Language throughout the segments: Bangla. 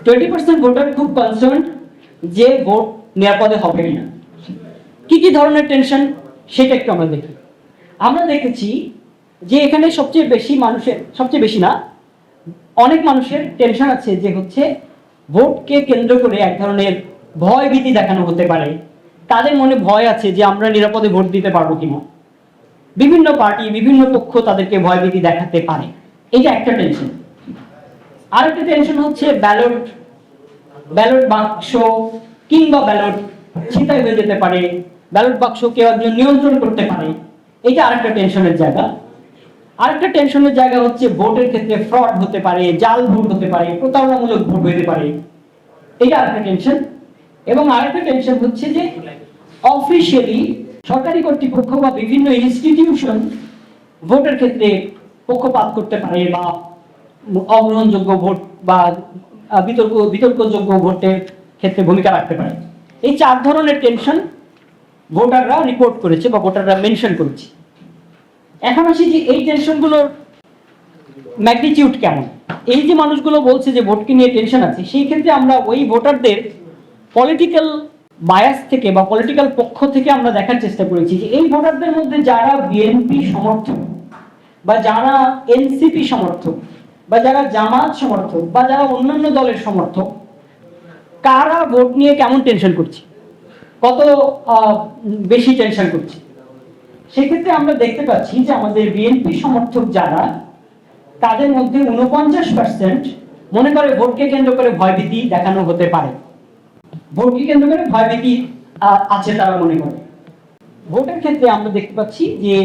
20% ভোটার খুব কনসার্ন যে ভোট নিরাপদে হবে কিনা। কি কি ধরনের টেনশন সেটা একটু আমরা দেখি। আমরা দেখেছি যে এখানে সবচেয়ে বেশি না, অনেক মানুষের টেনশন আছে যে হচ্ছে ভোটকে কেন্দ্র করে এক ধরনের ভয় ভীতি দেখানো হতে পারে। তাদের মনে ভয় আছে যে আমরা নিরাপদে ভোট দিতে পারবো কিনা। বিভিন্ন পার্টি বিভিন্ন পক্ষ তাদেরকে ভয় ভীতি দেখাতে পারে, এটা একটা টেনশন। আরেকটা টেনশন হচ্ছে ব্যালট বাক্স কিংবা ব্যালট ছিনতাই হয়ে যেতে পারে, ব্যালট বাক্স কেউ একজন নিয়ন্ত্রণ করতে পারে, এটা আরেকটা টেনশনের জায়গা। আরেকটা টেনশনের জায়গা হচ্ছে ভোটের ক্ষেত্রে ফ্রড হতে পারে, জাল ভোট হতে পারে, প্রতারণামূলক ভোট হতে পারে, এটা আরেকটা টেনশন। এবং আরেকটা টেনশন হচ্ছে যে অফিসিয়ালি সরকারি কর্তৃপক্ষ বা বিভিন্ন ইনস্টিটিউশন ভোটের ক্ষেত্রে পক্ষপাত করতে পারে বা অগ্রহণযোগ্য ভোট বা বিতর্কযোগ্য ভোটের ক্ষেত্রে ভূমিকা রাখতে পারে। এই 4 ধরনের টেনশন ভোটাররা রিপোর্ট করেছে বা ভোটাররা মেনশন করেছে। এখন আসি যে এই টেনশনগুলোর ম্যাগনিটিউড কেমন। এই যে মানুষগুলো বলছে যে ভোটকে নিয়ে টেনশন আছে, সেই ক্ষেত্রে আমরা ওই ভোটারদের পলিটিক্যাল বায়াস থেকে বা পলিটিক্যাল পক্ষ থেকে আমরা দেখার চেষ্টা করেছি যে এই ভোটারদের মধ্যে যারা বিএনপি সমর্থক বা যারা এনসিপি সমর্থক বা যারা জামাত সমর্থক বা যারা অন্যান্য দলের সমর্থক, কারা ভোট নিয়ে কেমন টেনশন করছে, কত বেশি টেনশন করছে। সেক্ষেত্রে আমরা দেখতে পাচ্ছি যে আমাদের বিএনপি সমর্থক যারা, তাদের মধ্যে 49% মনে করে ভোটকে কেন্দ্র করে ভয়ভীতি দেখানো হতে পারে, ভোটকে কেন্দ্র করে ভয়ভীতি আছে তারা মনে করে। ভোটের ক্ষেত্রে আমরা দেখতে পাচ্ছি যে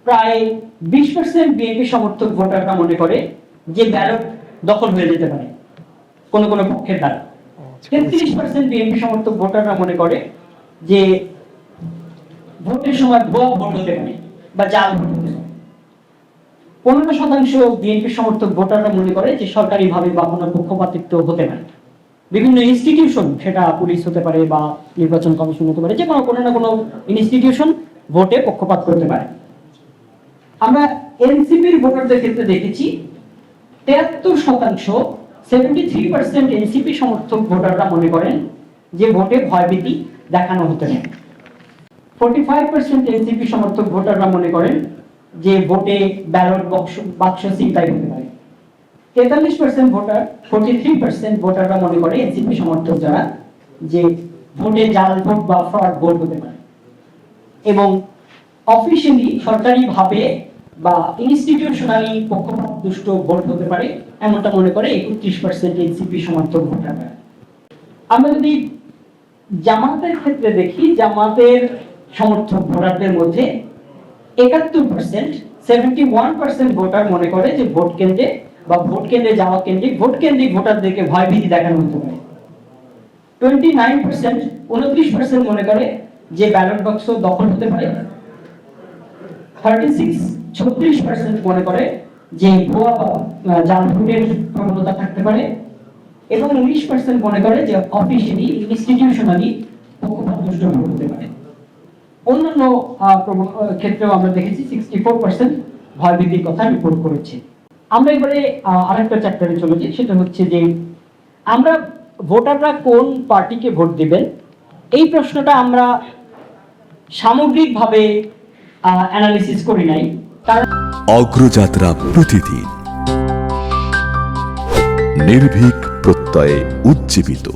প্রায় 20% বিএনপি সমর্থক ভোটাররা মনে করে যে ব্যালট দখল হয়ে যেতে পারে কোন কোন পক্ষের দ্বারা। 33% বিএনপি সমর্থক ভোটাররা মনে করে যে ভোটের সময় ভুয়া ভোট হতে পারে বা জাল ভোট হতে পারে। 15% বিএনপি সমর্থক ভোটাররা মনে করে যে সরকারিভাবে বা কোনো পক্ষপাতিত্ব হতে পারে, বিভিন্ন ইনস্টিটিউশন, সেটা পুলিশ হতে পারে বা নির্বাচন কমিশন হতে পারে, যে কোনো না কোনো ইনস্টিটিউশন ভোটে পক্ষপাত করতে পারে। আমরা এনসিপির ভোটারদের ক্ষেত্রে দেখেছি 73%, 73% এনসিপি সমর্থক ভোটাররা মনে করেন যে ভোটে ভয়ভীতি দেখানো হতে পারে। 45% এনসিপি সমর্থক ভোটাররা মনে করেন যে ভোটে ব্যালট বাক্স ছিনতাই হতে পারে। 43% ভোটার, 43% ভোটাররা মনে করে এনসিপি সমর্থক যারা, যে ভোটে জাল ভোট বা ফ্রড ভোট হতে পারে। এবং অফিশিয়ালি সরকারিভাবে বা ইনস্টিটিউশনালি পক্ষপাত দুষ্ট ভোট হতে পারে, এমনটা মনে করে 31% এনসিপি সমর্থক ভোটাররা। আমরা যদি জামাতের ক্ষেত্রে দেখি, জামাতের সমর্থক ভোটারদের মধ্যে 71%, 71% ভোটার মনে করে যে ভোট কেন্দ্রে বা ভোট কেন্দ্রে যাওয়া ভোট কেন্দ্রিক ভোটারদেরকে ভয়ভীতি দেখানো হতে পারে। 29%, 29% মনে করে যে ব্যালট বাক্স দখল হতে পারে। 36% মনে করে যে ভুয়া বা জাল ভোটের প্রবণতা থাকতে পারে। এবং 19% মনে করে যে অফিসিয়ালি ইনস্টিটিউশনালি পক্ষপাত দুষ্ট ভোট হতে পারে। অন্যান্য ক্ষেত্রেও আমরা দেখেছি 64% ভয়ভীতির কথা রিপোর্ট করেছে। আমরা এবারে আরেকটা চ্যাপ্টারে চলে যাই, সেটা হচ্ছে যে আমরা ভোটাররা কোন পার্টিকে ভোট দিবেন, এই প্রশ্নটা আমরা সামগ্রিকভাবে অ্যানালিসিস করি নাই। কারণ অগ্রযাত্রা প্রতিদিন নির্ভীক প্রত্যয়ে উজ্জীবিত।